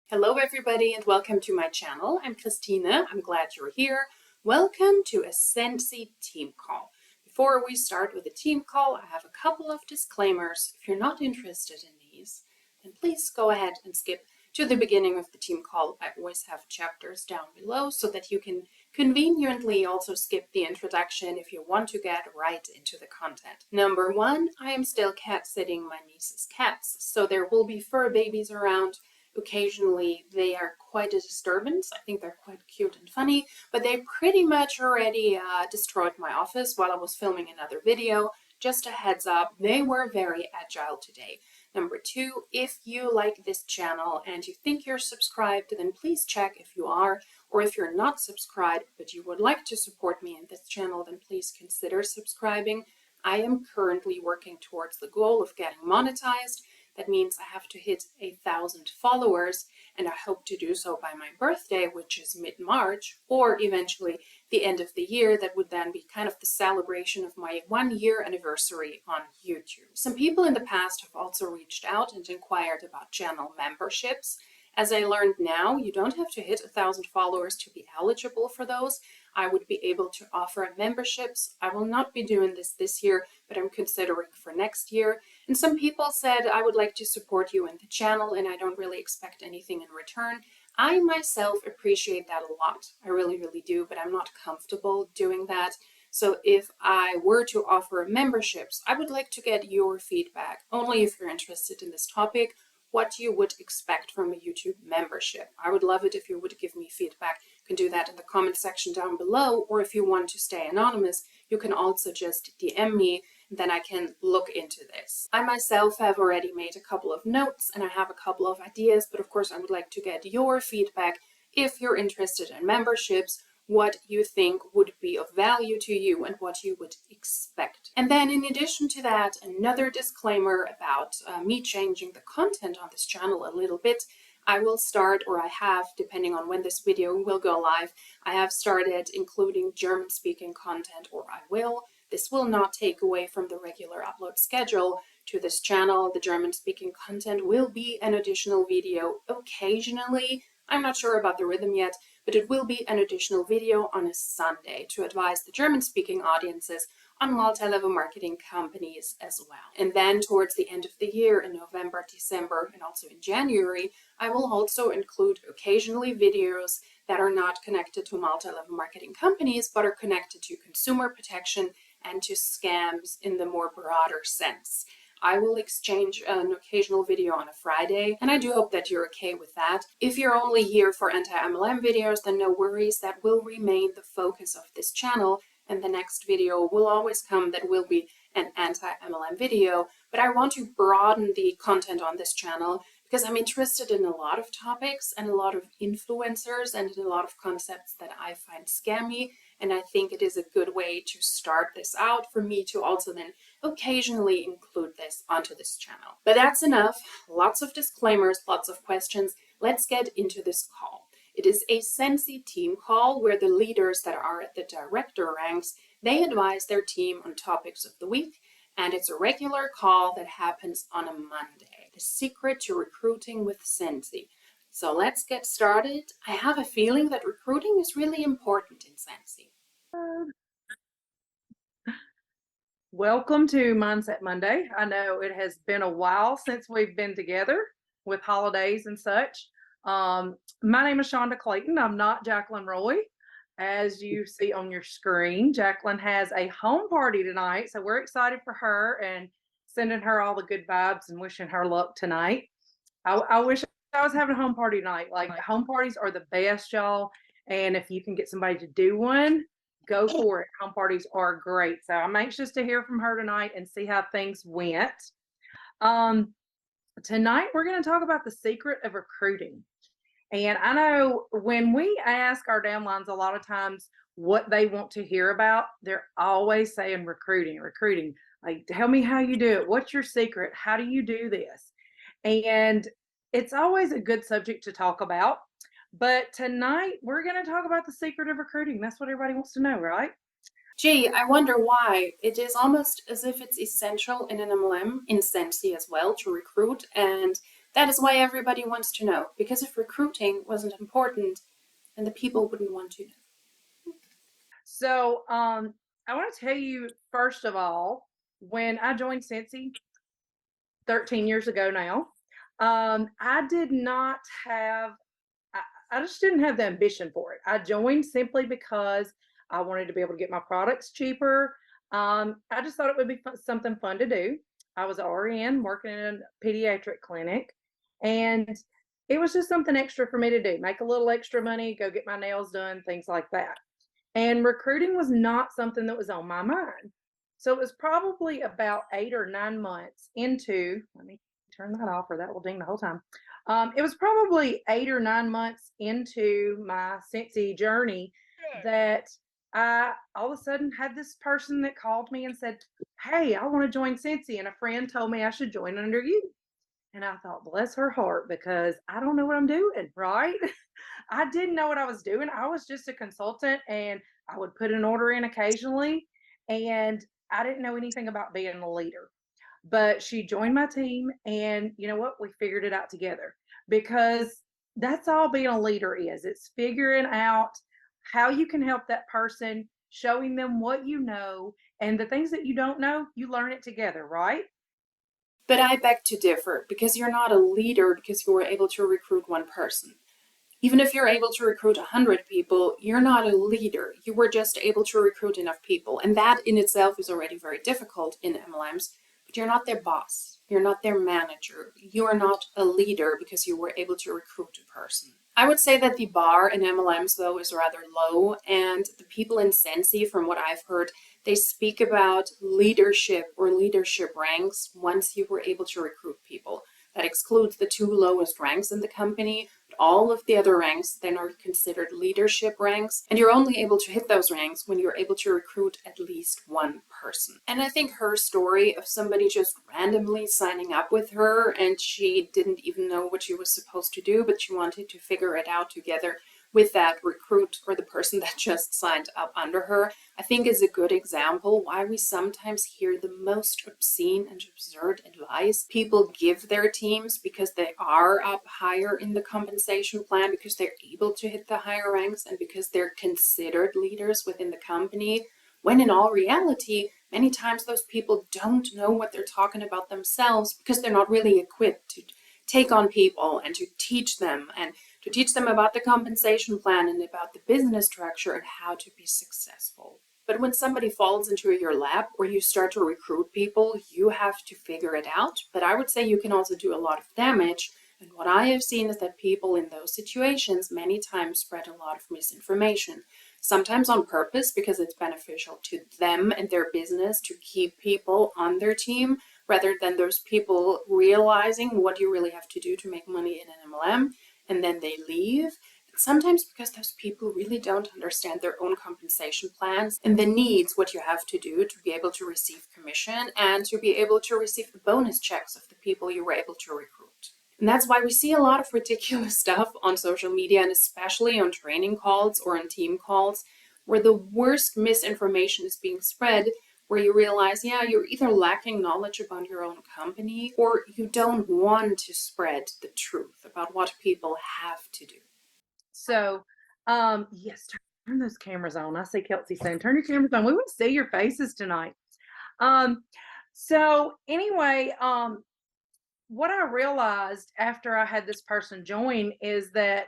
Hello everybody and welcome to my channel. I'm Christina. I'm glad you're here. Welcome to a Scentsy team call. Before we start with the team call, I have a couple of disclaimers. If you're not interested in these, then please go ahead and skip to the beginning of the team call. I always have chapters down below so that you can conveniently also skip the introduction if you want to get right into the content. Number one, I am still cat sitting my niece's cats, so there will be fur babies around. Occasionally they are quite a disturbance. I think they're quite cute and funny, but they pretty much already destroyed my office while I was filming another video. Just a heads up, they were very agile today. Number two, if you like this channel and you think you're subscribed, then please check if you are, or if you're not subscribed but you would like to support me in this channel, then please consider subscribing. I am currently working towards the goal of getting monetized. That means I have to hit 1,000 followers, and I hope to do so by my birthday, which is mid-March, or eventually the end of the year. That would then be kind of the celebration of my 1-year anniversary on YouTube. Some people in the past have also reached out and inquired about channel memberships. As I learned now, you don't have to hit 1,000 followers to be eligible for those. I would be able to offer memberships. I will not be doing this year, but I'm considering for next year. And some people said, I would like to support you in the channel and I don't really expect anything in return. I myself appreciate that a lot. I really, really do, but I'm not comfortable doing that. So if I were to offer memberships, I would like to get your feedback, only if you're interested in this topic, what you would expect from a YouTube membership. I would love it if you would give me feedback. You can do that in the comment section down below, or if you want to stay anonymous, you can also just DM me, and then I can look into this. I myself have already made a couple of notes and I have a couple of ideas, but of course I would like to get your feedback if you're interested in memberships, what you think would be of value to you and what you would expect. And then in addition to that, another disclaimer about me changing the content on this channel a little bit. I will start, or I have, depending on when this video will go live, I have started including German speaking content, or I will. This will not take away from the regular upload schedule to this channel. The German speaking content will be an additional video occasionally. I'm not sure about the rhythm yet, but it will be an additional video on a Sunday to advise the German-speaking audiences on multi-level marketing companies as well. And then towards the end of the year, in November, December, and also in January, I will also include occasionally videos that are not connected to multi-level marketing companies, but are connected to consumer protection and to scams in the more broader sense. I will exchange an occasional video on a Friday, and I do hope that you're okay with that. If you're only here for anti-MLM videos, then no worries, that will remain the focus of this channel, and the next video will always come that will be an anti-MLM video. But I want to broaden the content on this channel because I'm interested in a lot of topics and a lot of influencers and in a lot of concepts that I find scammy, and I think it is a good way to start this out for me to also then occasionally include this onto this channel. But that's enough. Lots of disclaimers, lots of questions. Let's get into this call. It is a Scentsy team call where the leaders that are at the director ranks, they advise their team on topics of the week, and it's a regular call that happens on a Monday. The secret to recruiting with Scentsy. So let's get started. I have a feeling that recruiting is really important in Scentsy. Welcome to Mindset Monday. I know it has been a while since we've been together with holidays and such. My name is Shonda Clayton. I'm not Jacqueline Roy. As you see on your screen, Jacqueline has a home party tonight, so we're excited for her and sending her all the good vibes and wishing her luck tonight. I wish I was having a home party tonight. Like, home parties are the best, y'all. And if you can get somebody to do one, go for it. Home parties are great. So I'm anxious to hear from her tonight and see how things went. Tonight, we're going to talk about the secret of recruiting. And I know when we ask our downlines a lot of times what they want to hear about, they're always saying recruiting. Like, tell me how you do it. What's your secret? How do you do this? And it's always a good subject to talk about. But tonight, we're going to talk about the secret of recruiting. That's what everybody wants to know, right? Gee, I wonder why. It is almost as if it's essential in an MLM, in Scentsy as well, to recruit. And That is why everybody wants to know, because if recruiting wasn't important, then the people wouldn't want to know. So I want to tell you, first of all, when I joined Scentsy 13 years ago now, I did not have, I just didn't have the ambition for it. I joined simply because I wanted to be able to get my products cheaper. I just thought it would be something fun to do. I was an RN working in a pediatric clinic, and it was just something extra for me to do, make a little extra money, go get my nails done, things like that. And recruiting was not something that was on my mind. So it was probably about 8 or 9 months into, let me turn that off or that will ding the whole time. It was probably 8 or 9 months into my Scentsy journey that I all of a sudden had this person that called me and said, "Hey, I want to join Scentsy," and a friend told me I should join under you. And I thought, bless her heart, because I don't know what I'm doing, right? I didn't know what I was doing. I was just a consultant and I would put an order in occasionally. And I didn't know anything about being a leader. But she joined my team, and you know what? We figured it out together, because that's all being a leader is. It's figuring out how you can help that person, showing them what you know, and the things that you don't know, you learn it together, right? But I beg to differ, because you're not a leader because you were able to recruit one person. Even if you're able to recruit 100 people, you're not a leader. You were just able to recruit enough people. And that in itself is already very difficult in MLMs, but you're not their boss. You're not their manager. You are not a leader because you were able to recruit a person. I would say that the bar in MLMs, though, is rather low. And the people in Scentsy, from what I've heard, they speak about leadership or leadership ranks once you were able to recruit people. That excludes the 2 lowest ranks in the company. All of the other ranks then are considered leadership ranks, and you're only able to hit those ranks when you're able to recruit at least one person. And I think her story of somebody just randomly signing up with her, and she didn't even know what she was supposed to do, but she wanted to figure it out together with that recruit or the person that just signed up under her, I think is a good example why we sometimes hear the most obscene and absurd advice people give their teams because they are up higher in the compensation plan, because they're able to hit the higher ranks, and because they're considered leaders within the company, when in all reality, many times those people don't know what they're talking about themselves because they're not really equipped to take on people and to teach them about the compensation plan and about the business structure and how to be successful. But when somebody falls into your lap or you start to recruit people, you have to figure it out. But I would say you can also do a lot of damage. And what I have seen is that people in those situations many times spread a lot of misinformation, sometimes on purpose because it's beneficial to them and their business to keep people on their team, rather than those people realizing what you really have to do to make money in an MLM, and then they leave. Sometimes because those people really don't understand their own compensation plans and the needs, what you have to do to be able to receive commission and to be able to receive the bonus checks of the people you were able to recruit. And that's why we see a lot of ridiculous stuff on social media, and especially on training calls or on team calls, where the worst misinformation is being spread, where you realize, yeah, you're either lacking knowledge about your own company or you don't want to spread the truth about what people have to do. So, yes, turn those cameras on. I see Kelsey saying, turn your cameras on. We want to see your faces tonight. Um, so anyway, what I realized after I had this person join is that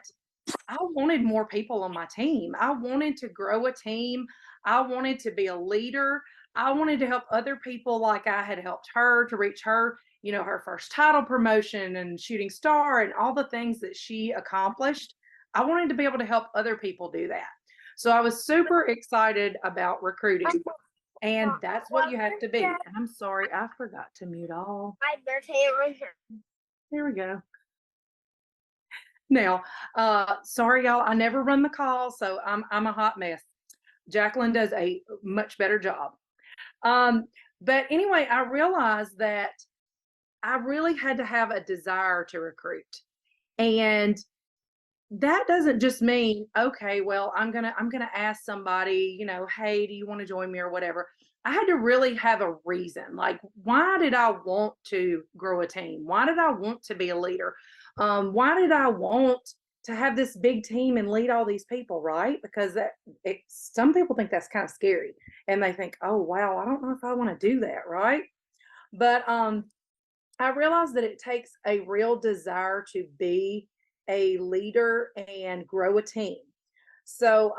I wanted more people on my team. I wanted to grow a team. I wanted to be a leader. I wanted to help other people like I had helped her to reach her, her first title promotion and shooting star and all the things that she accomplished. I wanted to be able to help other people do that. So I was super excited about recruiting. And that's what you have to be. And I'm sorry, I forgot to mute all. There we go. Now, sorry, y'all, I never run the call, so I'm a hot mess. Jacqueline does a much better job. But anyway, I realized that I really had to have a desire to recruit. And that doesn't just mean, okay, well, I'm gonna ask somebody, hey, do you want to join me or whatever. I had to really have a reason. Like, why did I want to grow a team? Why did I want to be a leader? Why did I want to have this big team and lead all these people, right? Because some people think that's kind of scary, and they think, oh wow, I don't know if I want to do that, right? But I realized that it takes a real desire to be a leader and grow a team. So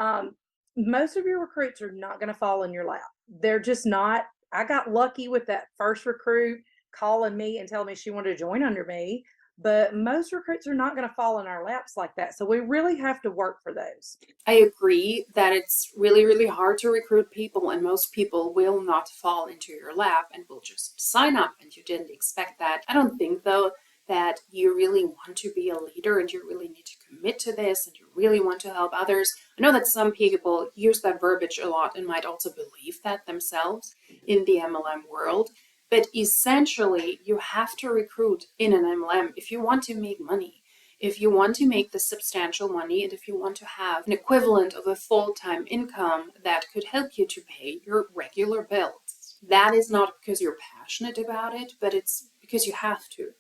most of your recruits are not going to fall in your lap. They're just not. I got lucky with that first recruit calling me and telling me she wanted to join under me, but most recruits are not going to fall in our laps like that. So we really have to work for those. I agree that it's really, really hard to recruit people, and most people will not fall into your lap and will just sign up, and you didn't expect that. I don't think, though, that you really want to be a leader and you really need to commit to this and you really want to help others. I know that some people use that verbiage a lot and might also believe that themselves in the MLM world. But essentially, you have to recruit in an MLM if you want to make money. If you want to make the substantial money and if you want to have an equivalent of a full-time income that could help you to pay your regular bills. That is not because you're passionate about it, but it's because you have to.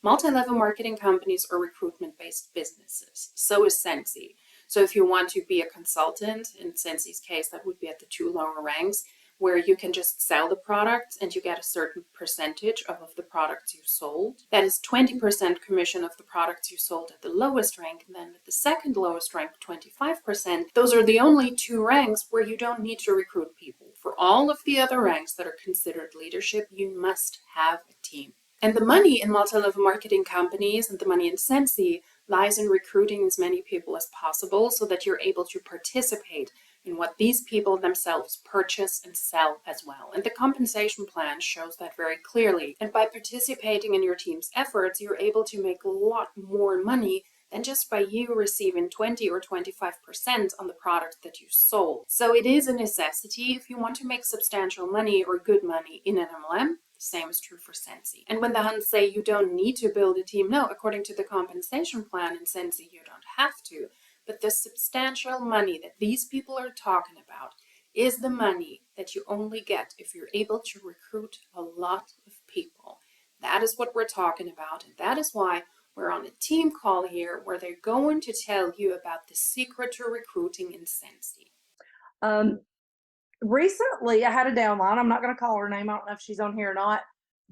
Multi-level marketing companies are recruitment-based businesses. So is Scentsy. So if you want to be a consultant, in Scentsy's case, that would be at the 2 lower ranks, where you can just sell the products and you get a certain percentage of the products you sold. That is 20% commission of the products you sold at the lowest rank, and then at the second lowest rank, 25%. Those are the only 2 ranks where you don't need to recruit people. For all of the other ranks that are considered leadership, you must have a team. And the money in multi-level marketing companies and the money in Scentsy lies in recruiting as many people as possible so that you're able to participate in what these people themselves purchase and sell as well. And the compensation plan shows that very clearly. And by participating in your team's efforts, you're able to make a lot more money than just by you receiving 20 or 25% on the product that you sold. So it is a necessity if you want to make substantial money or good money in an MLM. Same is true for Scentsy. And when the Huns say you don't need to build a team, no, according to the compensation plan in Scentsy, you don't have to. But the substantial money that these people are talking about is the money that you only get if you're able to recruit a lot of people. That is what we're talking about, and that is why we're on a team call here where they're going to tell you about the secret to recruiting in Scentsy. Recently I had a downline. I'm not going to call her name. I don't know if she's on here or not,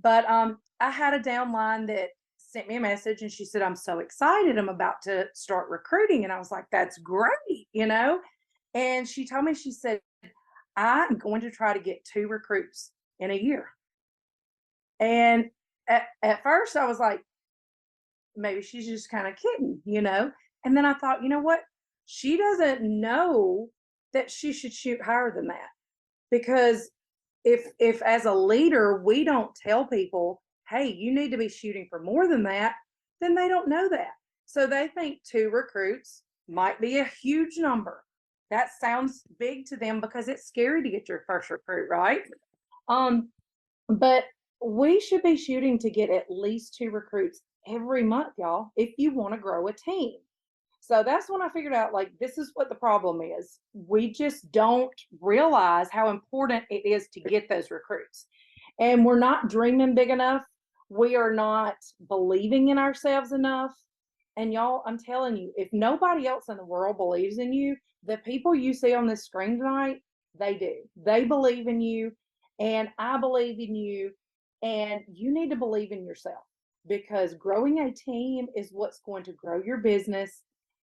but I had a downline that sent me a message and she said, I'm so excited. I'm about to start recruiting. And I was like, that's great, you know? And she told me, she said, I'm going to try to get 2 recruits in a year. And at first I was like, maybe she's just kind of kidding, you know? And then I thought, you know what? She doesn't know that she should shoot higher than that. Because if as a leader we don't tell people, hey, you need to be shooting for more than that, then they don't know that. So they think 2 recruits might be a huge number. That sounds big to them because it's scary to get your first recruit, right? But we should be shooting to get at least 2 recruits every month, y'all, if you want to grow a team. So that's when I figured out, like, this is what the problem is. We just don't realize how important it is to get those recruits. And we're not dreaming big enough. We are not believing in ourselves enough. And y'all, I'm telling you, if nobody else in the world believes in you, the people you see on this screen tonight, they do. They believe in you, and I believe in you, and you need to believe in yourself, because growing a team is what's going to grow your business.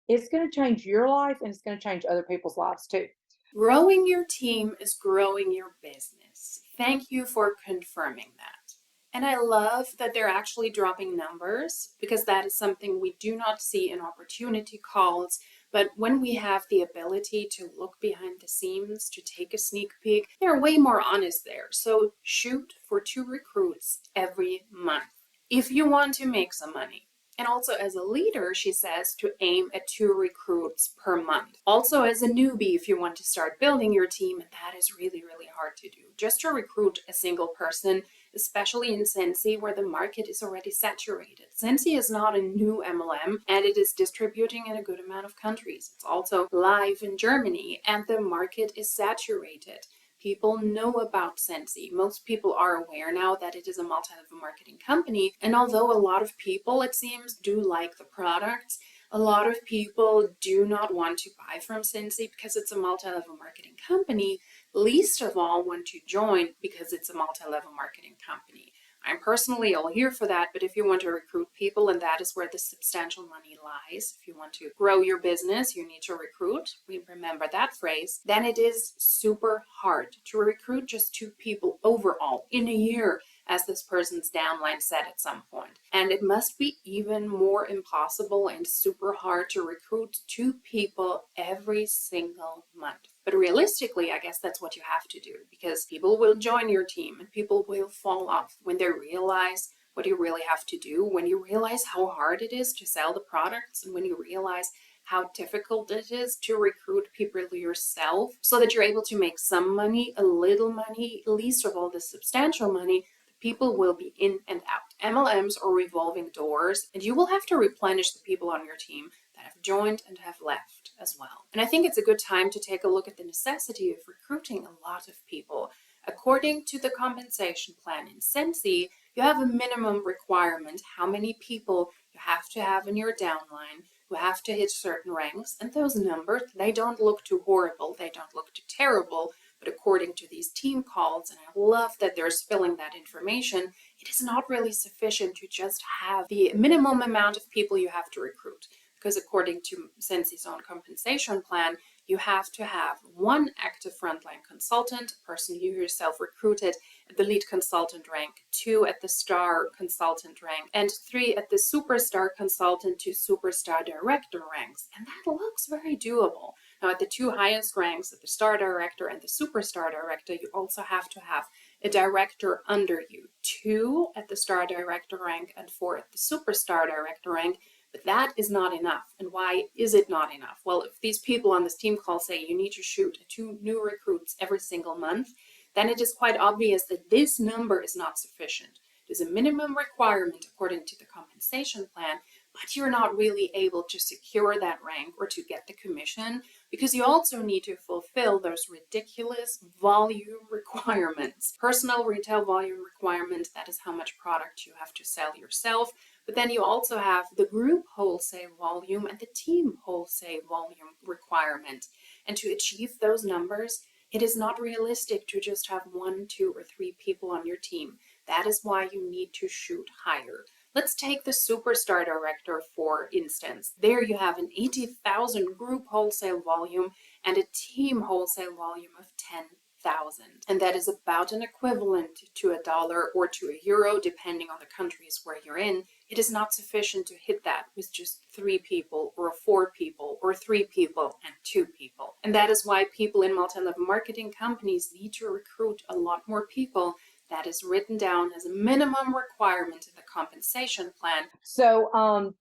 It's going to change your life, and it's going to change other people's lives too. Growing your team is growing your business. Thank you for confirming that. And I love that they're actually dropping numbers, because that is something we do not see in opportunity calls. But when we have the ability to look behind the scenes, to take a sneak peek, they're way more honest there. So shoot for 2 recruits every month if you want to make some money. And also as a leader, she says to aim at 2 recruits per month. Also as a newbie, if you want to start building your team, and that is really, really hard to do. Just to recruit a single person, especially in Scentsy, where the market is already saturated. Scentsy is not a new MLM, and it is distributing in a good amount of countries. It's also live in Germany, and the market is saturated. people know about Scentsy. Most people are aware now that it is a multi-level marketing company. And although a lot of people, it seems, do like the products, a lot of people do not want to buy from Scentsy because it's a multi-level marketing company, least of all want to join because it's a multi-level marketing company. I'm personally all here for that, but if you want to recruit people, and that is where the substantial money lies, if you want to grow your business, you need to recruit, we remember that phrase, then it is super hard to recruit just 2 people overall in a year, as this person's downline said at some point. And it must be even more impossible and super hard to recruit 2 people every single month. But realistically, I guess that's what you have to do, because people will join your team and people will fall off when they realize what you really have to do, when you realize how hard it is to sell the products, and when you realize how difficult it is to recruit people yourself so that you're able to make some money, a little money, least of all the substantial money. People will be in and out. MLMs are revolving doors, and you will have to replenish the people on your team that have joined and have left as well. And I think it's a good time to take a look at the necessity of recruiting a lot of people. According to the compensation plan in Scentsy, you have a minimum requirement how many people you have to have in your downline, who have to hit certain ranks, and those numbers, they don't look too horrible, they don't look too terrible, but according to these team calls, and I love that they're spilling that information, it is not really sufficient to just have the minimum amount of people you have to recruit. Because according to Scentsy's own compensation plan, you have to have 1 active frontline consultant, a person you yourself recruited at the lead consultant rank, 2 at the star consultant rank, and 3 at the superstar consultant to superstar director ranks. And that looks very doable. Now, at the 2 highest ranks, at the star director and the superstar director, you also have to have a director under you, 2 at the star director rank and 4 at the superstar director rank. But that is not enough. And why is it not enough? Well, if these people on this team call say you need to shoot 2 new recruits every single month, then it is quite obvious that this number is not sufficient. It is a minimum requirement according to the compensation plan, but you're not really able to secure that rank or to get the commission because you also need to fulfill those ridiculous volume requirements. Personal retail volume requirement, that is how much product you have to sell yourself. But then you also have the group wholesale volume and the team wholesale volume requirement. And to achieve those numbers, it is not realistic to just have 1, 2, or 3 people on your team. That is why you need to shoot higher. Let's take the superstar director, for instance. There you have an 80,000 group wholesale volume and a team wholesale volume of 10,000. And that is about an equivalent to $1 or to €1, depending on the countries where you're in. It is not sufficient to hit that with just 3 people or 4 people or 3 people and 2 people. And that is why people in multi-level marketing companies need to recruit a lot more people. That is written down as a minimum requirement in the compensation plan. So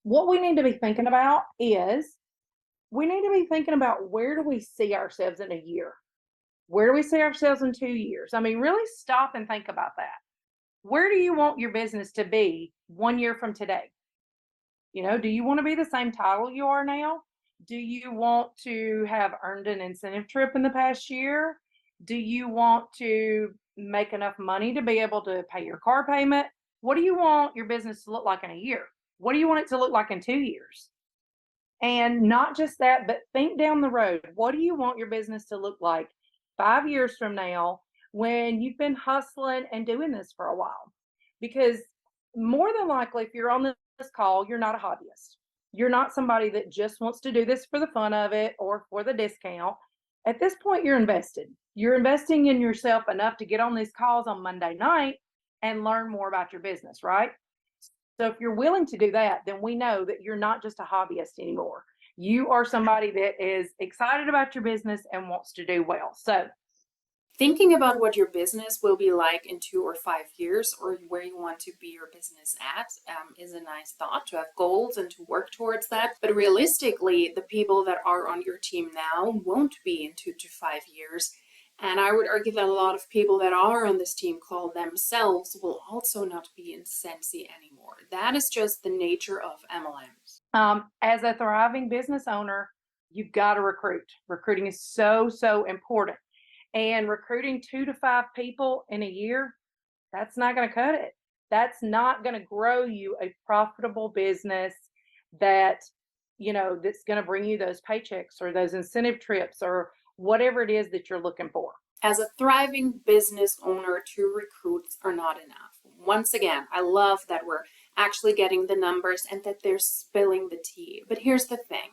what we need to be thinking about is we need to be thinking about, where do we see ourselves in a year? Where do we see ourselves in 2 years? I mean, really stop and think about that. Where do you want your business to be 1 year from today? You know, do you want to be the same title you are now? Do you want to have earned an incentive trip in the past year? Do you want to make enough money to be able to pay your car payment? What do you want your business to look like in a year? What do you want it to look like in 2 years? And not just that, but think down the road. What do you want your business to look like 5 years from now, when you've been hustling and doing this for a while? Because more than likely, if you're on this call, you're not a hobbyist. You're not somebody that just wants to do this for the fun of it or for the discount. At this point, you're invested. You're investing in yourself enough to get on these calls on Monday night and learn more about your business, right? So if you're willing to do that, then we know that you're not just a hobbyist anymore. You are somebody that is excited about your business and wants to do well. So thinking about what your business will be like in 2 or 5 years, or where you want to be your business at, is a nice thought, to have goals and to work towards that. But realistically, the people that are on your team now won't be in 2 to 5 years. And I would argue that a lot of people that are on this team call themselves will also not be in Scentsy anymore. That is just the nature of MLMs. As a thriving business owner, you've got to recruit. Recruiting is so, so important. And recruiting 2 to 5 people in a year, that's not going to cut it. That's not going to grow you a profitable business that, that's going to bring you those paychecks or those incentive trips or whatever it is that you're looking for. As a thriving business owner, 2 recruits are not enough. Once again, I love that we're actually getting the numbers and that they're spilling the tea. But here's the thing.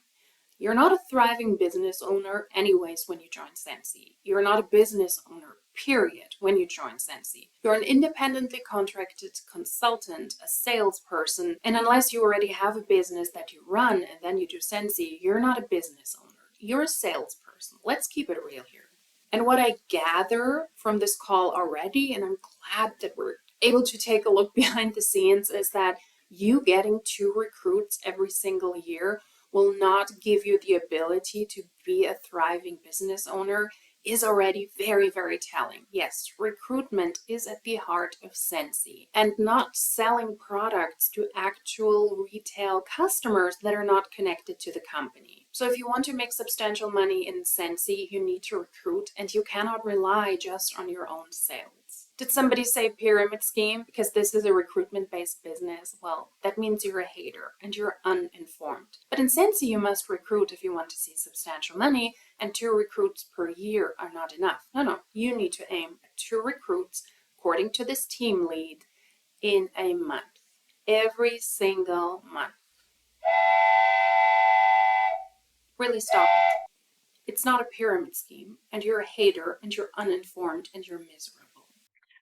You're not a thriving business owner anyways when you join Scentsy. You're not a business owner, period, when you join Scentsy. You're an independently contracted consultant, a salesperson, and unless you already have a business that you run and then you do Scentsy, you're not a business owner. You're a salesperson. Let's keep it real here. And what I gather from this call already, and I'm glad that we're able to take a look behind the scenes, is that you getting 2 recruits every single year will not give you the ability to be a thriving business owner is already very, very telling. Yes, recruitment is at the heart of Scentsy, and not selling products to actual retail customers that are not connected to the company. So if you want to make substantial money in Scentsy, you need to recruit, and you cannot rely just on your own sales. Did somebody say pyramid scheme? Because this is a recruitment-based business. Well, that means you're a hater and you're uninformed. But in Scentsy, you must recruit if you want to see substantial money, and 2 recruits per year are not enough. No, you need to aim at 2 recruits, according to this team lead, in a month. Every single month. Really stop it. It's not a pyramid scheme, and you're a hater, and you're uninformed, and you're miserable.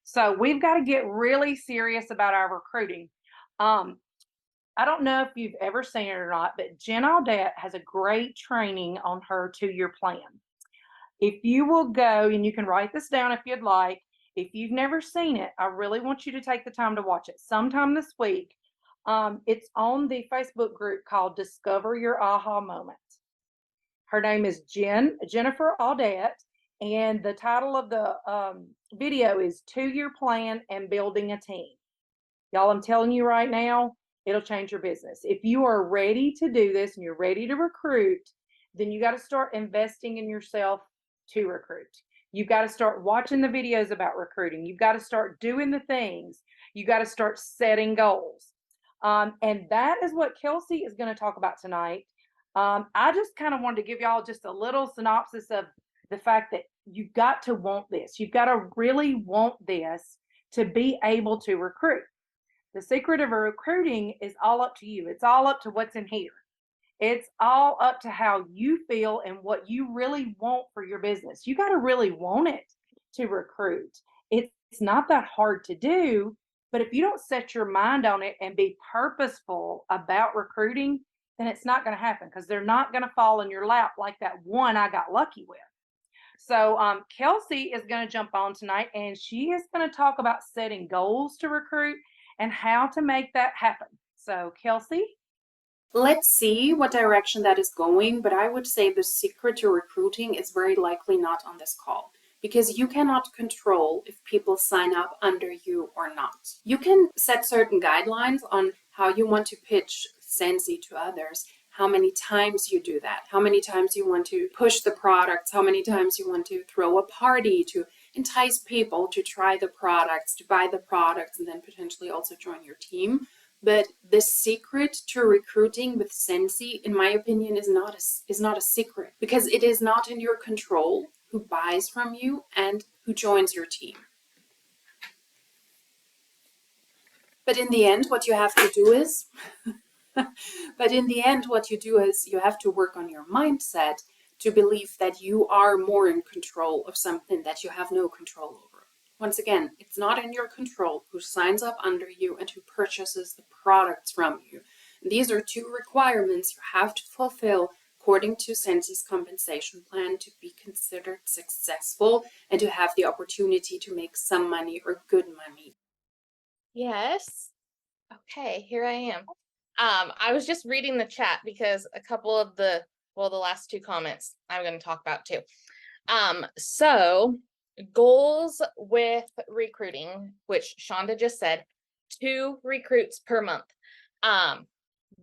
So we've got to get really serious about our recruiting. I don't know if you've ever seen it or not, but Jen Audette has a great training on her 2-year plan. If you will go, and you can write this down if you'd like, if you've never seen it, I really want you to take the time to watch it sometime this week. It's on the Facebook group called Discover Your Aha Moment. Her name is Jennifer Audette, and the title of the video is 2-Year Plan and Building a Team. Y'all, I'm telling you right now, it'll change your business. If you are ready to do this and you're ready to recruit, then you got to start investing in yourself to recruit. You've got to start watching the videos about recruiting. You've got to start doing the things. You got to start setting goals. And that is what Kelsey is going to talk about tonight. I just kind of wanted to give y'all just a little synopsis of the fact that you've got to want this. You've got to really want this to be able to recruit. The secret of recruiting is all up to you. It's all up to what's in here. It's all up to how you feel and what you really want for your business. You got to really want it to recruit. It's not that hard to do, but if you don't set your mind on it and be purposeful about recruiting, then it's not going to happen, because they're not going to fall in your lap like that one I got lucky with. So Kelsey is going to jump on tonight, and she is going to talk about setting goals to recruit and how to make that happen. So Kelsey? Let's see what direction that is going, but I would say the secret to recruiting is very likely not on this call, because you cannot control if people sign up under you or not. You can set certain guidelines on how you want to pitch Scentsy to others, how many times you do that, how many times you want to push the products, how many times you want to throw a party to entice people to try the products, to buy the products, and then potentially also join your team. But the secret to recruiting with Scentsy, in my opinion, is not a secret, because it is not in your control who buys from you and who joins your team. But in the end, what you have to do is you have to work on your mindset to believe that you are more in control of something that you have no control over. Once again, it's not in your control who signs up under you and who purchases the products from you. These are 2 requirements you have to fulfill according to Scentsy's compensation plan to be considered successful and to have the opportunity to make some money or good money. Yes. Okay, here I am. I was just reading the chat because a couple of the last 2 comments I'm going to talk about too. So goals with recruiting, which Shonda just said, 2 recruits per month.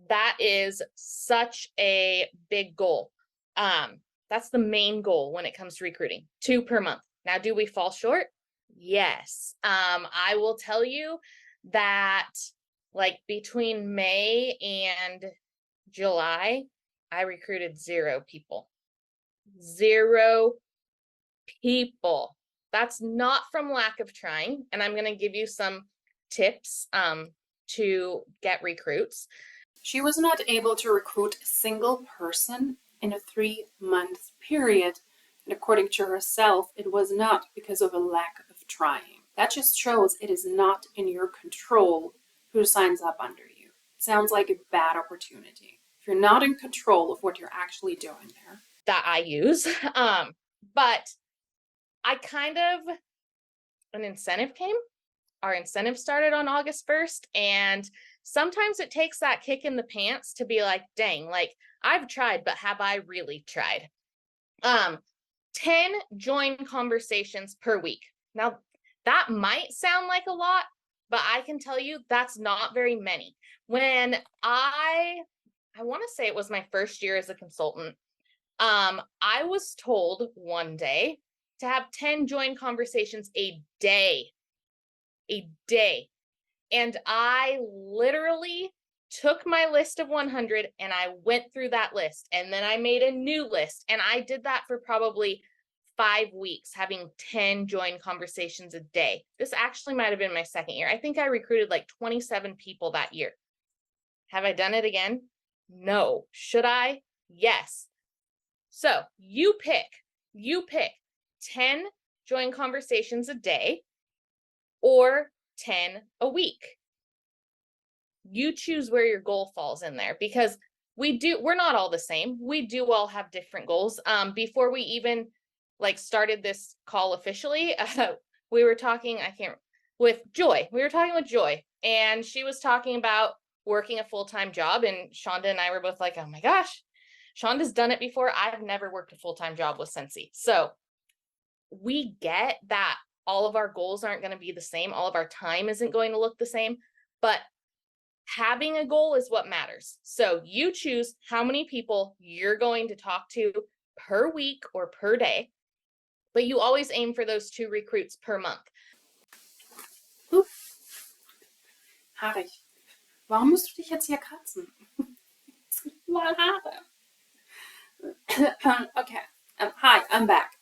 That is such a big goal. That's the main goal when it comes to recruiting, 2 per month. Now, do we fall short? Yes. I will tell you that like between May and July, I recruited 0 people. 0 people. That's not from lack of trying. And I'm going to give you some tips to get recruits. She was not able to recruit a single person in a 3-month period. And according to herself, it was not because of a lack of trying. That just shows it is not in your control who signs up under you. It sounds like a bad opportunity. If you're not in control of what you're actually doing there. That I use. But I an incentive came. Our incentive started on August 1st. And sometimes it takes that kick in the pants to be like, dang, like I've tried, but have I really tried? 10 join conversations per week. Now, that might sound like a lot, but I can tell you that's not very many. When I want to say it was my first year as a consultant, I was told one day to have 10 join conversations a day. And I literally took my list of 100 and I went through that list, and then I made a new list, and I did that for probably 5 weeks, having 10 join conversations a day. This actually might have been my second year. I think I recruited like 27 people that year. Have I done it again? No. Should I? Yes. So you pick 10 join conversations a day or 10 a week. You choose where your goal falls in there, because we're not all the same. We do all have different goals. Before we even like started this call officially, we were talking, with Joy. We were talking with Joy, and she was talking about working a full-time job, and Shonda and I were both like, oh my gosh, Shonda's done it before. I've never worked a full-time job with Scentsy. So we get that all of our goals aren't going to be the same. All of our time isn't going to look the same, but having a goal is what matters. So you choose how many people you're going to talk to per week or per day, but you always aim for those 2 recruits per month. Haarig. Warum musst du dich jetzt hier kratzen? Es gibt überall Haare. Okay. Hi, I'm back.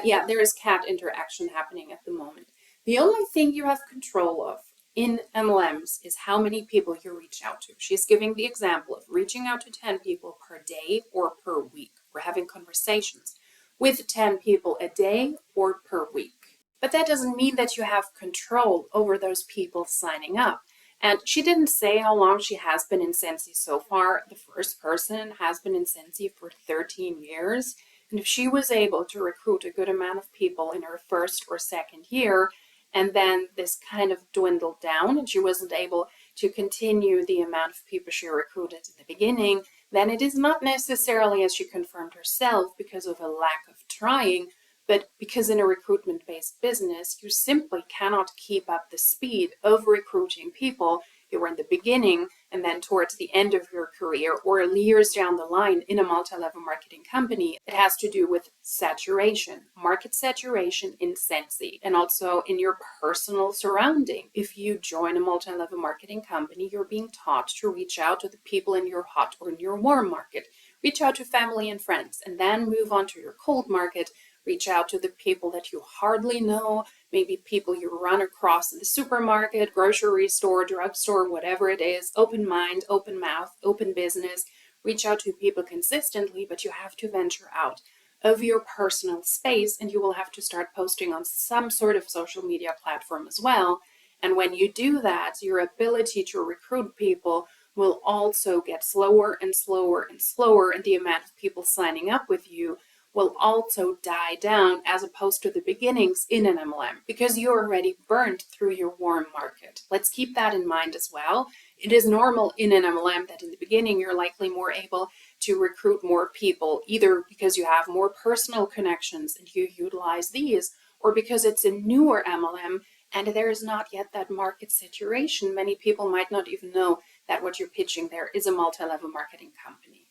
Yeah, there is cat interaction happening at the moment. The only thing you have control of in MLMs is how many people you reach out to. She's giving the example of reaching out to 10 people per day or per week. We're having conversations with 10 people a day or per week. But that doesn't mean that you have control over those people signing up. And she didn't say how long she has been in Scentsy so far. The first person has been in Scentsy for 13 years. And if she was able to recruit a good amount of people in her first or second year, and then this kind of dwindled down and she wasn't able to continue the amount of people she recruited at the beginning, then it is not necessarily, as she confirmed herself, because of a lack of trying, but because in a recruitment-based business, you simply cannot keep up the speed of recruiting people you were in the beginning and then towards the end of your career or years down the line in a multi-level marketing company. It has to do with saturation, market saturation in Scentsy, and also in your personal surrounding. If you join a multi-level marketing company, you're being taught to reach out to the people in your hot or in your warm market, reach out to family and friends, and then move on to your cold market. Reach out to the people that you hardly know, maybe people you run across in the supermarket, grocery store, drugstore, whatever it is. Open mind, open mouth, open business. Reach out to people consistently, but you have to venture out of your personal space, and you will have to start posting on some sort of social media platform as well. And when you do that, your ability to recruit people will also get slower and slower and slower, and the amount of people signing up with you will also die down as opposed to the beginnings in an MLM, because you're already burned through your warm market. Let's keep that in mind as well. It is normal in an MLM that in the beginning you're likely more able to recruit more people, either because you have more personal connections and you utilize these, or because it's a newer MLM and there is not yet that market saturation. Many people might not even know that what you're pitching there is a multi-level marketing company.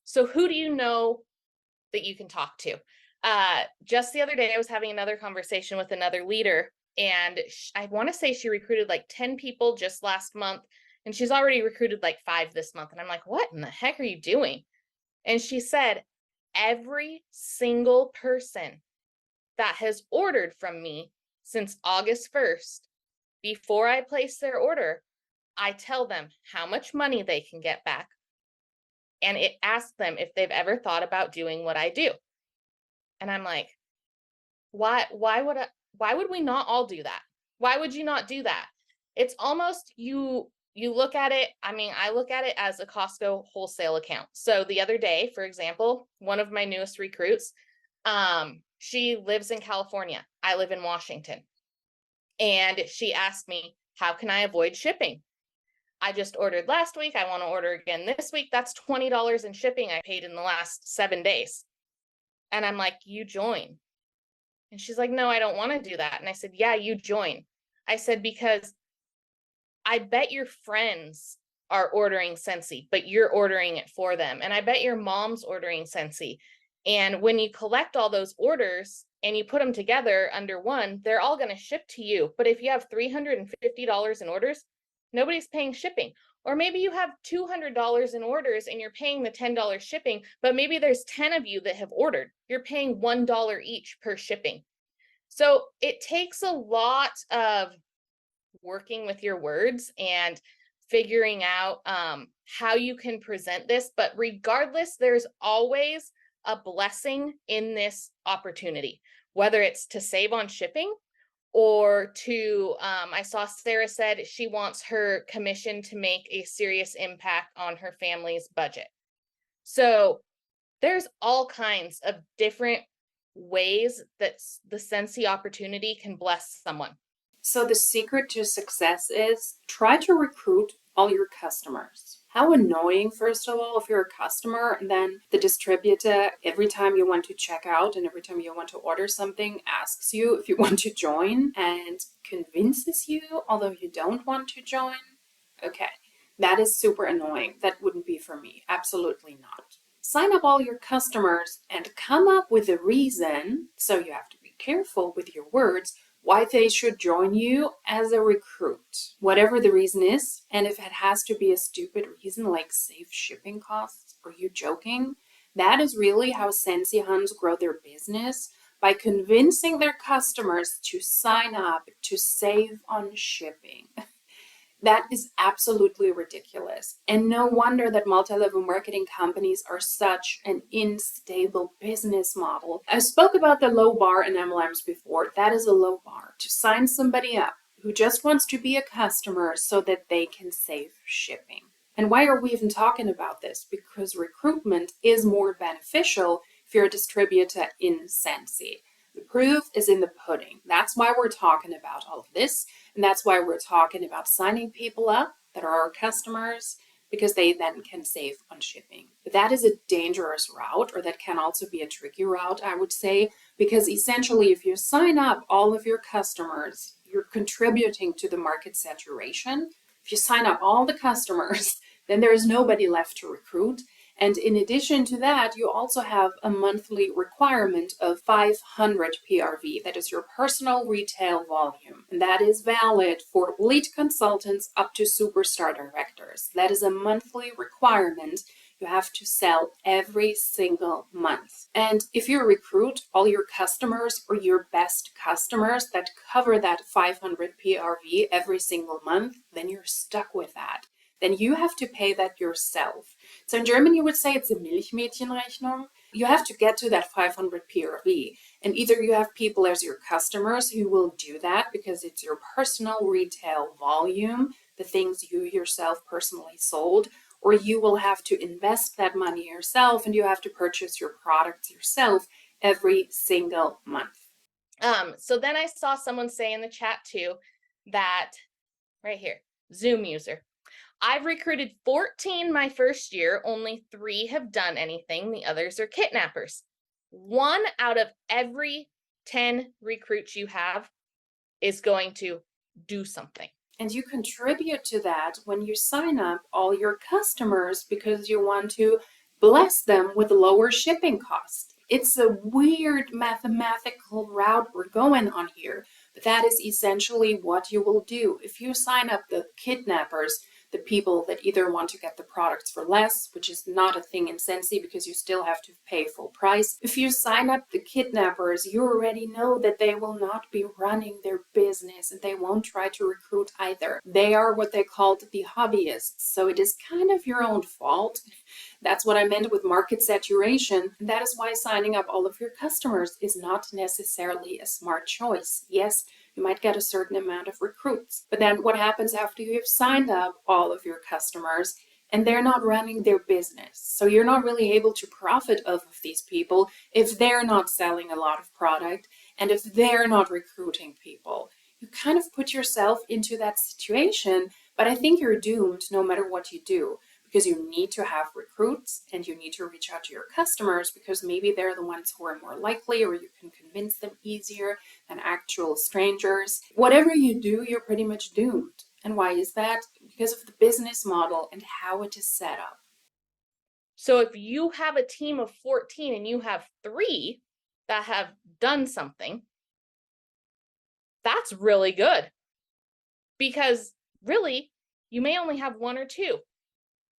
So who do you know that you can talk to? Just the other day, I was having another conversation with another leader, and I want to say she recruited like 10 people just last month, and she's already recruited like 5 this month. And I'm like, what in the heck are you doing? And she said, every single person that has ordered from me since August 1st, before I place their order, I tell them how much money they can get back. And it asks them if they've ever thought about doing what I do. And I'm like, why would we not all do that? Why would you not do that? It's almost you look at it. I mean, I look at it as a Costco wholesale account. So the other day, for example, one of my newest recruits, she lives in California. I live in Washington. And she asked me, how can I avoid shipping? I just ordered last week. I want to order again this week. That's $20 in shipping I paid in the last 7 days. And I'm like, you join. And she's like, no, I don't want to do that. And I said, yeah, you join. I said, because I bet your friends are ordering Scentsy, but you're ordering it for them. And I bet your mom's ordering Scentsy. And when you collect all those orders and you put them together under one, they're all going to ship to you. But if you have $350 in orders, nobody's paying shipping. Or maybe you have $200 in orders and you're paying the $10 shipping, but maybe there's 10 of you that have ordered. You're paying $1 each per shipping. So it takes a lot of working with your words and figuring out how you can present this. But regardless, there's always a blessing in this opportunity, whether it's to save on shipping or to, I saw Sarah said she wants her commission to make a serious impact on her family's budget. So there's all kinds of different ways that the Scentsy opportunity can bless someone. So the secret to success is try to recruit all your customers. How annoying, first of all, if you're a customer and then the distributor, every time you want to check out and every time you want to order something, asks you if you want to join and convinces you, although you don't want to join. Okay, that is super annoying. That wouldn't be for me. Absolutely not. Sign up all your customers and come up with a reason, so you have to be careful with your words, why they should join you as a recruit, whatever the reason is. And if it has to be a stupid reason like save shipping costs, are you joking? That is really how Scentsy Huns grow their business, by convincing their customers to sign up to save on shipping. That is absolutely ridiculous. And no wonder that multi-level marketing companies are such an unstable business model. I spoke about the low bar in MLMs before. That is a low bar. To sign somebody up who just wants to be a customer so that they can save shipping. And why are we even talking about this? Because recruitment is more beneficial if you're a distributor in Scentsy. The proof is in the pudding. That's why we're talking about all of this. And that's why we're talking about signing people up that are our customers, because they then can save on shipping. But that is a dangerous route, or that can also be a tricky route, I would say, because essentially if you sign up all of your customers, you're contributing to the market saturation. If you sign up all the customers, then there is nobody left to recruit. And in addition to that, you also have a monthly requirement of 500 PRV. That is your personal retail volume. And that is valid for lead consultants up to superstar directors. That is a monthly requirement you have to sell every single month. And if you recruit all your customers or your best customers that cover that 500 PRV every single month, then you're stuck with that. Then you have to pay that yourself. So in German, you would say it's a Milchmädchenrechnung. You have to get to that 500 PRV. And either you have people as your customers who will do that because it's your personal retail volume, the things you yourself personally sold, or you will have to invest that money yourself and you have to purchase your products yourself every single month. So then I saw someone say in the chat too that, right here, Zoom user. I've recruited 14 my first year, only 3 have done anything, the others are kidnappers. 1 out of every 10 recruits you have is going to do something. And you contribute to that when you sign up all your customers because you want to bless them with lower shipping costs. It's a weird mathematical route we're going on here, but that is essentially what you will do. If you sign up the kidnappers, the people that either want to get the products for less, which is not a thing in Scentsy because you still have to pay full price. If you sign up the kidnappers, you already know that they will not be running their business and they won't try to recruit either. They are what they called the hobbyists, so it is kind of your own fault. That's what I meant with market saturation. And that is why signing up all of your customers is not necessarily a smart choice. Yes, you might get a certain amount of recruits. But then what happens after you have signed up all of your customers and they're not running their business? So you're not really able to profit off of these people if they're not selling a lot of product and if they're not recruiting people. You kind of put yourself into that situation, but I think you're doomed no matter what you do, because you need to have recruits and you need to reach out to your customers because maybe they're the ones who are more likely, or you can convince them easier than actual strangers. Whatever you do, you're pretty much doomed. And why is that? Because of the business model and how it is set up. So if you have a team of 14 and you have 3 that have done something, that's really good. Because really, you may only have 1 or 2.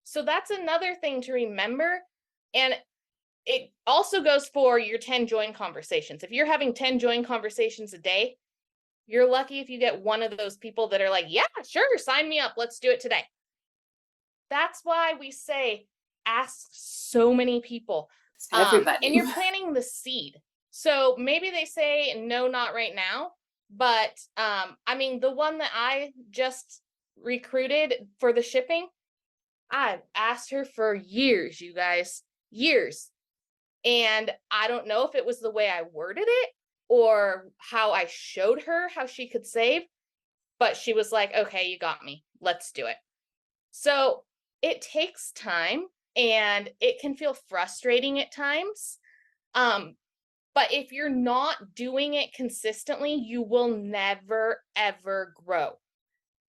So that's another thing to remember. And it also goes for your 10 join conversations. If you're having 10 join conversations a day, you're lucky if you get one of those people that are like, yeah, sure, sign me up. Let's do it today. That's why we say ask so many people. Everybody. And you're planting the seed. So maybe they say, no, not right now. But I mean, the one that I just recruited for the shipping, I've asked her for years, you guys, years. And I don't know if it was the way I worded it or how I showed her how she could save, but she was like, okay, you got me. Let's do it. So it takes time and it can feel frustrating at times. But if you're not doing it consistently, you will never, ever grow.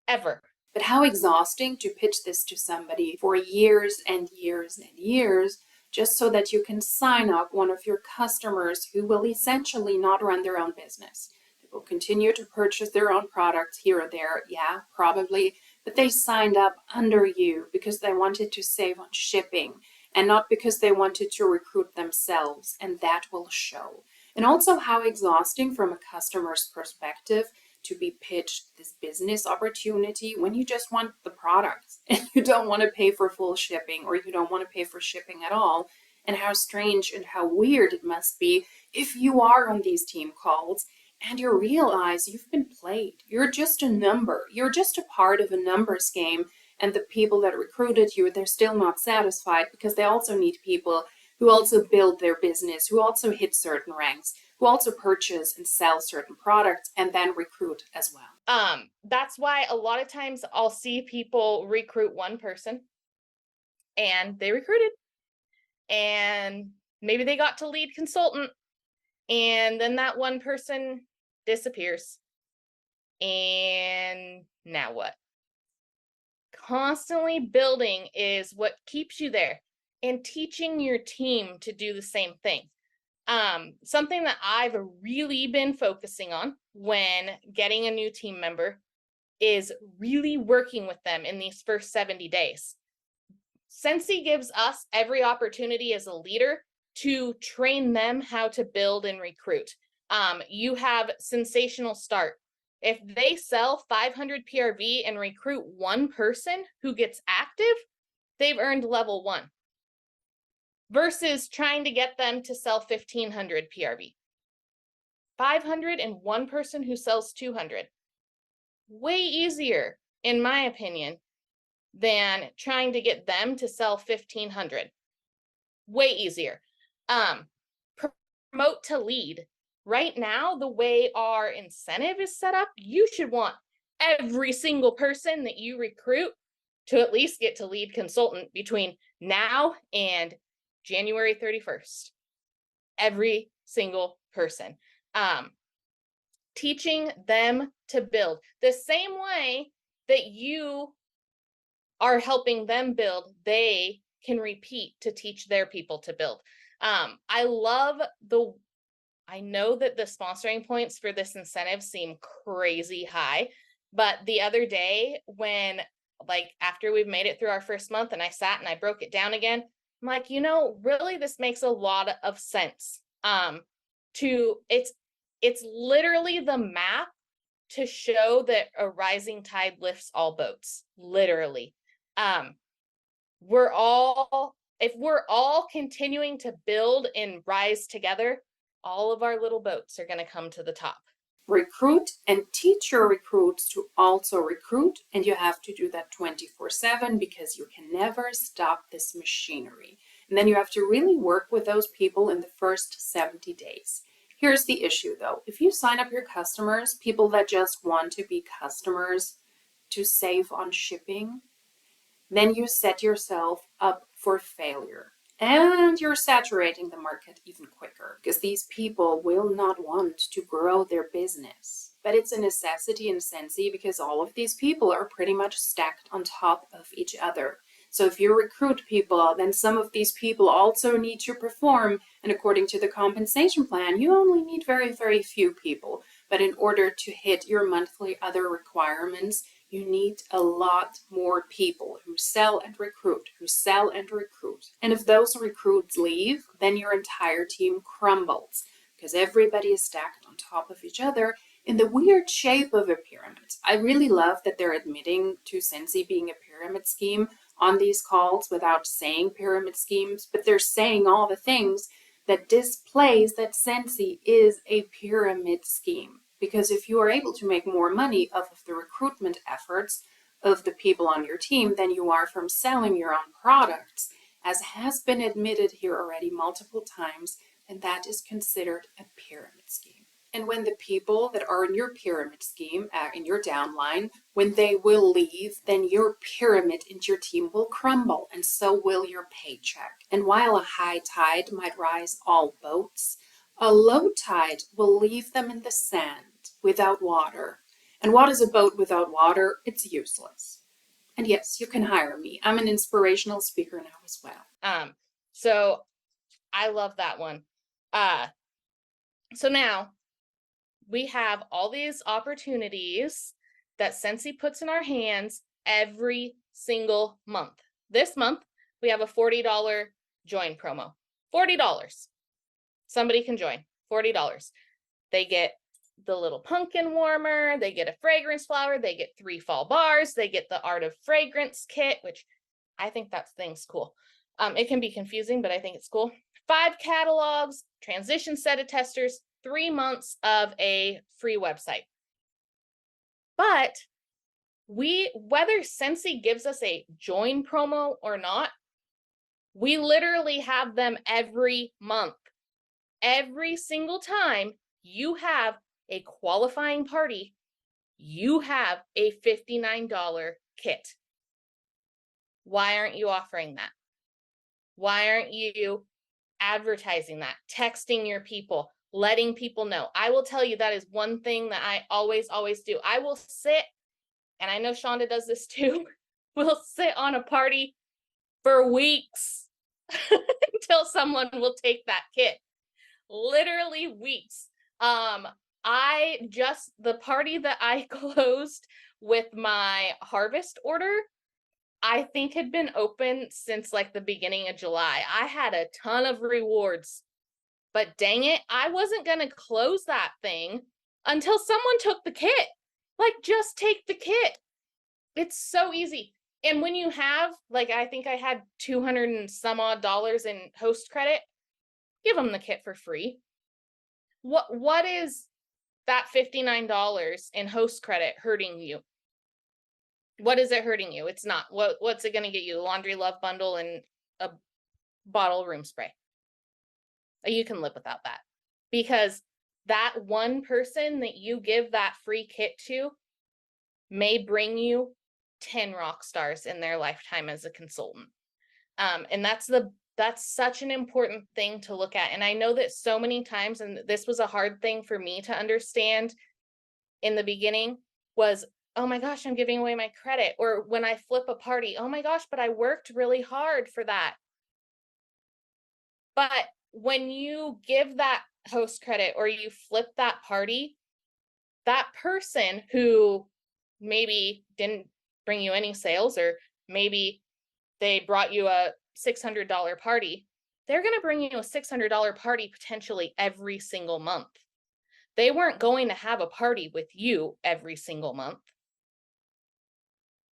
Ever. But how exhausting to pitch this to somebody for years and years and years, just so that you can sign up one of your customers who will essentially not run their own business. They will continue to purchase their own products here or there, yeah, probably, but they signed up under you because they wanted to save on shipping and not because they wanted to recruit themselves, and that will show. And also how exhausting from a customer's perspective to be pitched this business opportunity when you just want the products and you don't want to pay for full shipping, or you don't want to pay for shipping at all. And how strange and how weird it must be if you are on these team calls and you realize you've been played. You're just a number. You're just a part of a numbers game. And the people that recruited you, they're still not satisfied because they also need people who also build their business, who also hit certain ranks, who also purchase and sell certain products and then recruit as well. That's why a lot of times I'll see people recruit one person and they recruited and maybe they got to lead consultant and then that one person disappears. And now what? Constantly building is what keeps you there, and teaching your team to do the same thing. Something that I've really been focusing on when getting a new team member is really working with them in these first 70 days. Scentsy gives us every opportunity as a leader to train them how to build and recruit. You have Sensational Start. If they sell 500 PRV and recruit one person who gets active, they've earned level 1. Versus trying to get them to sell 1,500 PRV. 500 and one person who sells 200. Way easier, in my opinion, than trying to get them to sell 1,500. Way easier. Promote to lead. Right now, the way our incentive is set up, you should want every single person that you recruit to at least get to lead consultant between now and January 31st. Every single person. Teaching them to build the same way that you are helping them build, they can repeat to teach their people to build. I know that the sponsoring points for this incentive seem crazy high, but the other day when, like, after we've made it through our first month and I sat and I broke it down again, I'm like, really this makes a lot of sense. It's literally the map to show that a rising tide lifts all boats, literally. If we're all continuing to build and rise together, all of our little boats are going to come to the top. Recruit and teach your recruits to also recruit, and you have to do that 24/7 because you can never stop this machinery. And then you have to really work with those people in the first 70 days. Here's the issue though. If you sign up your customers, people that just want to be customers to save on shipping, then you set yourself up for failure. And you're saturating the market even quicker because these people will not want to grow their business. But it's a necessity in Scentsy because all of these people are pretty much stacked on top of each other. So if you recruit people, then some of these people also need to perform. And according to the compensation plan, you only need very, very few people. But in order to hit your monthly other requirements, you need a lot more people who sell and recruit, And if those recruits leave, then your entire team crumbles because everybody is stacked on top of each other in the weird shape of a pyramid. I really love that they're admitting to Scentsy being a pyramid scheme on these calls without saying pyramid schemes, but they're saying all the things that displays that Scentsy is a pyramid scheme. Because if you are able to make more money off of the recruitment efforts of the people on your team than you are from selling your own products, as has been admitted here already multiple times, then that is considered a pyramid scheme. And when the people that are in your pyramid scheme, in your downline, when they will leave, then your pyramid and your team will crumble, and so will your paycheck. And while a high tide might rise all boats, a low tide will leave them in the sand without water. And what is a boat without water? It's useless. And yes, you can hire me. I'm an inspirational speaker now as well. So I love that one. So now we have all these opportunities that Scentsy puts in our hands every single month. This month, we have a $40 join promo. $40. Somebody can join. $40. They get the little pumpkin warmer, they get a fragrance flower, they get 3 fall bars, they get the Art of Fragrance kit, which I think that thing's cool. It can be confusing, but I think it's cool. 5 catalogs, transition set of testers, 3 months of a free website. But whether Scentsy gives us a join promo or not, we literally have them every month. Every single time you have a qualifying party, you have a $59 kit. Why aren't you offering that? Why aren't you advertising that, texting your people, letting people know? I will tell you that is one thing that I always do. I will sit, and I know Shonda does this too, we'll sit on a party for weeks until someone will take that kit. Literally weeks. The party that I closed with my harvest order, I think had been open since like the beginning of July. I had a ton of rewards, but dang it, I wasn't going to close that thing until someone took the kit. Like, just take the kit. It's so easy. And when you have, like, I think I had 200 and some odd dollars in host credit, give them the kit for free. What is that $59 in host credit hurting you? What is it hurting you? It's not. What's it going to get you? A laundry love bundle and a bottle of room spray. You can live without that, because that one person that you give that free kit to may bring you 10 rock stars in their lifetime as a consultant. And that's such an important thing to look at. And I know that so many times, and this was a hard thing for me to understand in the beginning, was, oh my gosh, I'm giving away my credit. Or when I flip a party, oh my gosh, but I worked really hard for that. But when you give that host credit or you flip that party, that person who maybe didn't bring you any sales, or maybe they brought you a $600 party, they're going to bring you a $600 party potentially every single month. They weren't going to have a party with you every single month.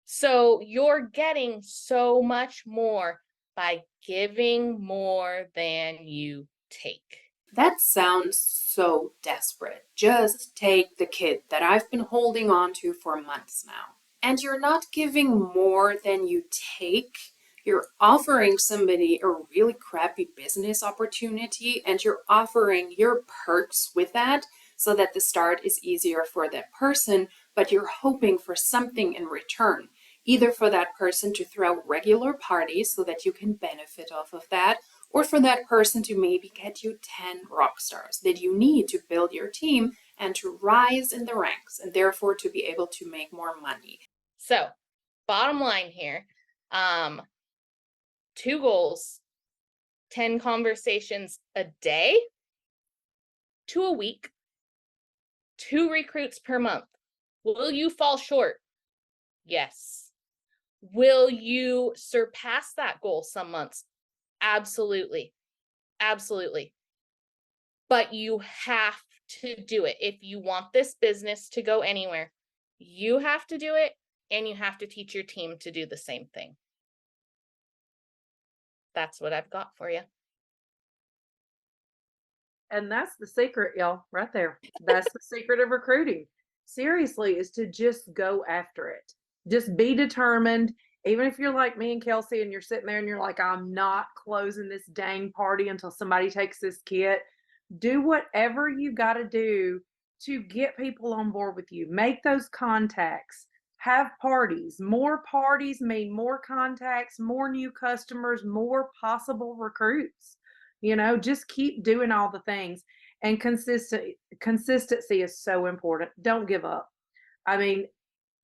So you're getting so much more by giving more than you take. That sounds so desperate. Just take the kid that I've been holding on to for months now. And you're not giving more than you take. You're offering somebody a really crappy business opportunity, and you're offering your perks with that so that the start is easier for that person, but you're hoping for something in return. Either for that person to throw regular parties so that you can benefit off of that, or for that person to maybe get you 10 rock stars that you need to build your team and to rise in the ranks, and therefore to be able to make more money. So, bottom line here, 2 goals, 10 conversations a day, 2 a week, 2 recruits per month. Will you fall short? Yes. Will you surpass that goal some months? Absolutely. Absolutely. But you have to do it. If you want this business to go anywhere, you have to do it, and you have to teach your team to do the same thing. That's what I've got for you. And that's the secret, y'all, right there. That's the secret of recruiting. Seriously, is to just go after it. Just be determined. Even if you're like me and Kelsey and you're sitting there and you're like, I'm not closing this dang party until somebody takes this kit. Do whatever you got to do to get people on board with you. Make those contacts. Have parties. More parties mean more contacts, more new customers, more possible recruits. Just keep doing all the things. And consistency is so important. Don't give up. I mean,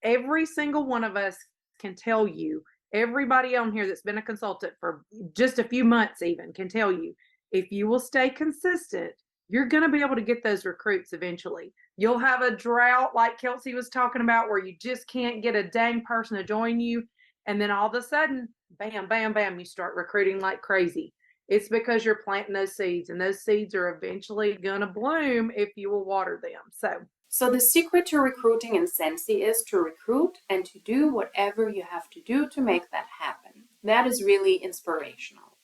every single one of us can tell you, everybody on here that's been a consultant for just a few months even can tell you, if you will stay consistent, you're going to be able to get those recruits eventually. You'll have a drought like Kelsey was talking about where you just can't get a dang person to join you. And then all of a sudden, bam, bam, bam, you start recruiting like crazy. It's because you're planting those seeds, and those seeds are eventually going to bloom if you will water them. So the secret to recruiting in Scentsy is to recruit and to do whatever you have to do to make that happen. That is really inspirational.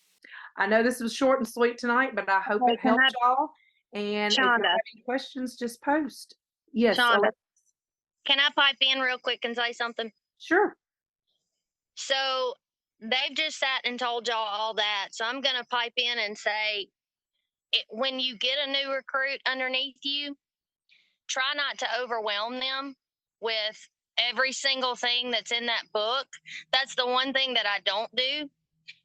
I know this was short and sweet tonight, but I hope Okay, it helped y'all. And if you have Shonda, any questions, just post. Yes, Shonda, can I pipe in real quick and say something? sure. So they've just sat and told y'all all that. So I'm going to pipe in and say, when you get a new recruit underneath you, try not to overwhelm them with every single thing that's in that book. That's the one thing that I don't do,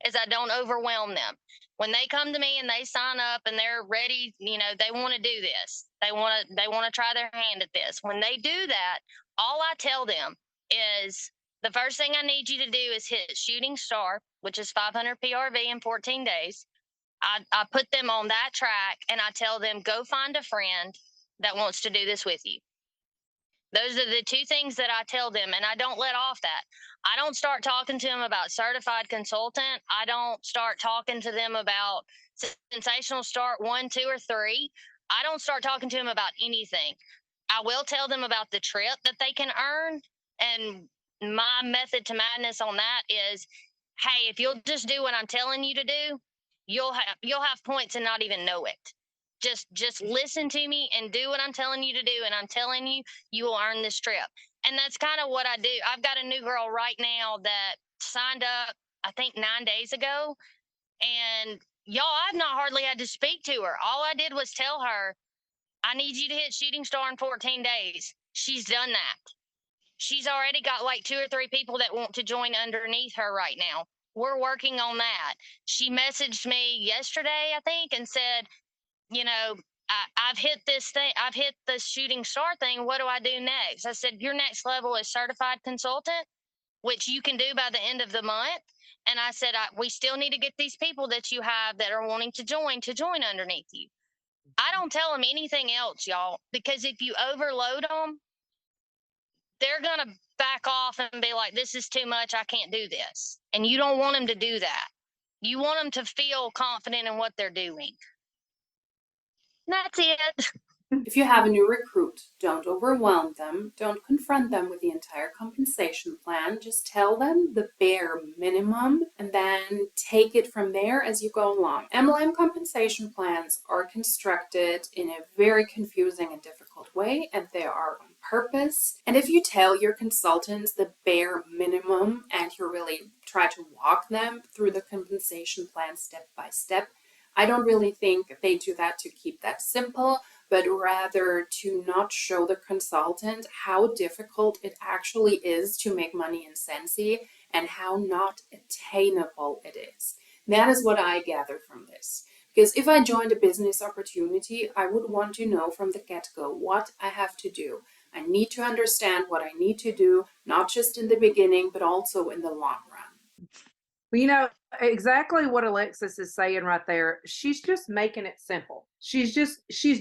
is I don't overwhelm them. When they come to me and they sign up and they're ready, they want to do this. They want to try their hand at this. When they do that, all I tell them is, the first thing I need you to do is hit shooting star, which is 500 PRV in 14 days. I put them on that track, and I tell them, go find a friend that wants to do this with you. Those are the 2 things that I tell them, and I don't let off that. I don't start talking to them about certified consultant. I don't start talking to them about sensational start 1, 2, or 3. I don't start talking to them about anything. I will tell them about the trip that they can earn, and my method to madness on that is, hey, if you'll just do what I'm telling you to do, you'll have points and not even know it. Just listen to me and do what I'm telling you to do, and I'm telling you, you will earn this trip. And that's kind of what I do. I've got a new girl right now that signed up, I think 9 days ago, and y'all, I've not hardly had to speak to her. All I did was tell her, I need you to hit shooting star in 14 days. She's done that. She's already got like 2 or 3 people that want to join underneath her right now. We're working on that. She messaged me yesterday, I think, and said, I've hit this thing. I've hit the shooting star thing. What do I do next? I said, your next level is certified consultant. which you can do by the end of the month. And I said, we still need to get these people that you have that are wanting to join underneath you. I don't tell them anything else, y'all, because if you overload them, they're going to back off and be like, this is too much. I can't do this. And you don't want them to do that. You want them to feel confident in what they're doing. And that's it. If you have a new recruit, don't overwhelm them. Don't confront them with the entire compensation plan. Just tell them the bare minimum and then take it from there as you go along. MLM compensation plans are constructed in a very confusing and difficult way, and they are on purpose. And if you tell your consultants the bare minimum and you really try to walk them through the compensation plan step by step, I don't really think they do that to keep that simple, but rather to not show the consultant how difficult it actually is to make money in Scentsy and how not attainable it is. That is what I gather from this. Because if I joined a business opportunity, I would want to know from the get-go what I have to do. I need to understand what I need to do, not just in the beginning, but also in the long run. Well, you know, exactly what Alexis is saying right there. She's just making it simple. She's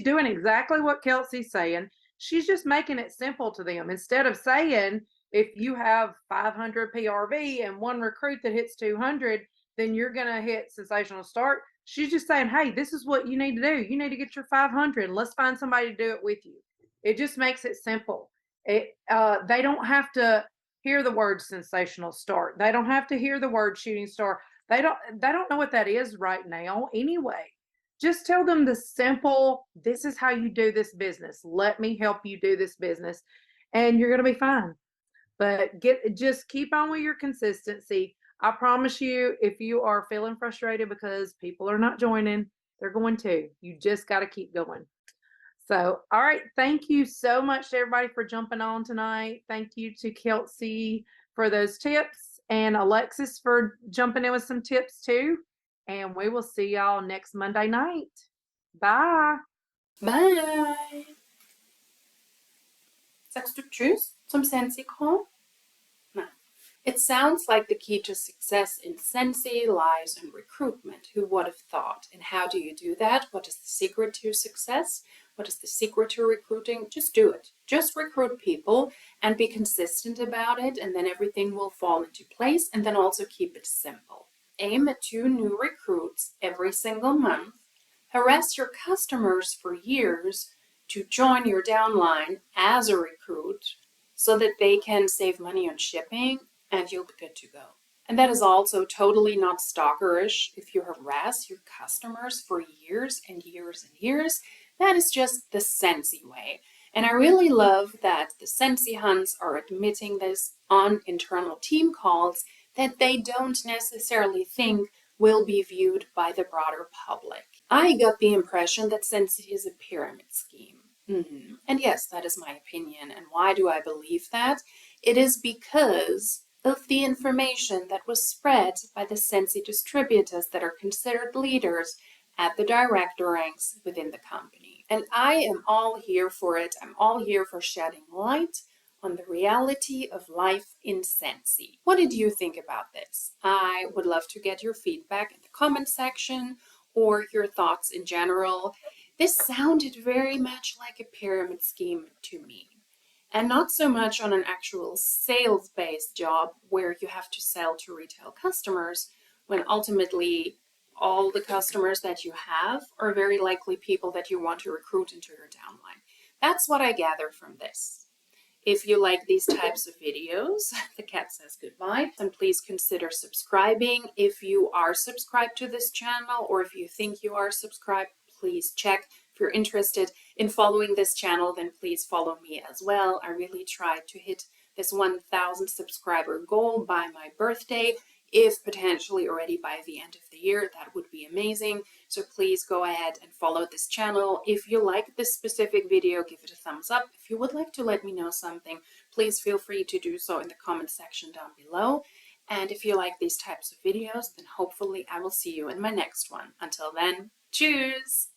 doing exactly what Kelsey's saying. She's just making it simple to them. Instead of saying, if you have 500 PRV and one recruit that hits 200, then you're going to hit sensational start. She's just saying, hey, this is what you need to do. You need to get your 500. Let's find somebody to do it with you. It just makes it simple. They don't have to hear the word sensational start. They don't have to hear the word shooting star. They don't know what that is right now anyway. Just tell them the simple, this is how you do this business. Let me help you do this business and you're going to be fine. But just keep on with your consistency. I promise you, if you are feeling frustrated because people are not joining, they're going to. You just got to keep going. So, all right. Thank you so much to everybody for jumping on tonight. Thank you to Kelsey for those tips and Alexis for jumping in with some tips too. And we will see y'all next Monday night. Bye. Bye! Sagst du Tschüss zum Scentsy Call? No. It sounds like the key to success in Scentsy lies in recruitment. Who would have thought? And how do you do that? What is the secret to success? What is the secret to recruiting? Just do it. Just recruit people and be consistent about it, and then everything will fall into place. And then also keep it simple. Aim at 2 new recruits every single month. Harass your customers for years to join your downline as a recruit so that they can save money on shipping, and you'll be good to go. And that is also totally not stalkerish. If you harass your customers for years and years and years, that is just the Scentsy way. And I really love that the Scentsy Hunts are admitting this on internal team calls that they don't necessarily think will be viewed by the broader public. I got the impression that Scentsy is a pyramid scheme. And yes, that is my opinion. And why do I believe that? It is because of the information that was spread by the Scentsy distributors that are considered leaders at the director ranks within the company. And I am all here for it. I'm all here for shedding light on the reality of life in Scentsy. What did you think about this? I would love to get your feedback in the comment section or your thoughts in general. This sounded very much like a pyramid scheme to me, and not so much on an actual sales-based job where you have to sell to retail customers when ultimately all the customers that you have are very likely people that you want to recruit into your downline. That's what I gather from this. If you like these types of videos, the cat says goodbye, then please consider subscribing. If you are subscribed to this channel, or if you think you are subscribed, please check. If you're interested in following this channel, then please follow me as well. I really tried to hit this 1,000 subscriber goal by my birthday. If potentially already by the end of the year, that would be amazing. So please go ahead and follow this channel. If you like this specific video, give it a thumbs up. If you would like to let me know something, please feel free to do so in the comment section down below. And if you like these types of videos, then hopefully I will see you in my next one. Until then, cheers!